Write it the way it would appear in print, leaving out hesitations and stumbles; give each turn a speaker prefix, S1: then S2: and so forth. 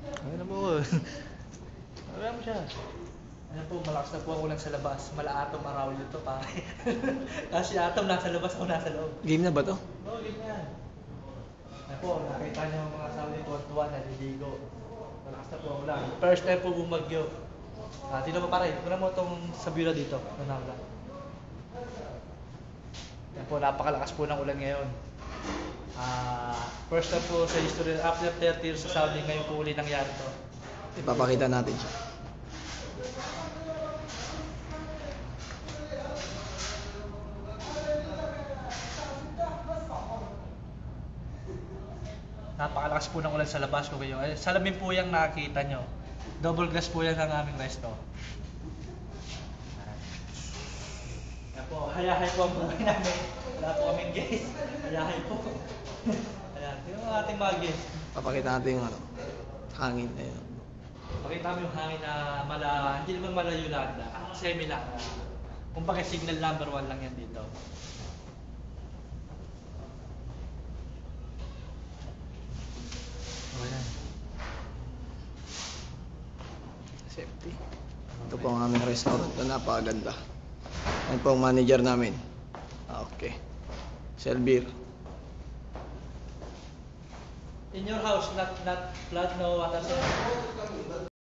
S1: Ano mo? Ano mo siya? Ano po, malakas na po ang ulan sa labas. Mala-atom araw to pare. Kasi atom nasa labas, ako nasa loob.
S2: Game na ba to?
S1: Oo, ganyan. Ano po, nakita niyo ang mga asawa ni Tuwan-Tuwa na liligo. Malakas na po ang ulan. First time po bumagyo. Tingnan mo pare, tingnan mo itong sa bureau dito. Nanawala. Yan po, napakalakas po ng ulan ngayon. First time po sa history, after 30 years sa Saudi, ngayon po uli nangyari to.
S2: Ipapakita natin siya.
S1: Napakalakas po ng ulan sa labas ko kayo. Salamin po yung nakikita nyo. Double glass po yan ang aming resto. Yan po, hayahay po ang buhay namin. Wala po kaming guest. Hayahay po. Ayan, tingnan mo ating mga guest.
S2: Papakita natin yung ano, hangin na yun.
S1: Pakita mo yung hangin na hindi naman malayo lang na, semi lang. Kumbaga signal number 1 lang yan dito. Ayan.
S2: Safety. Ito po ang aming restaurant na napakaganda. Yan po ang manager namin. Okay. Selbir.
S1: In your house, not flood, no water.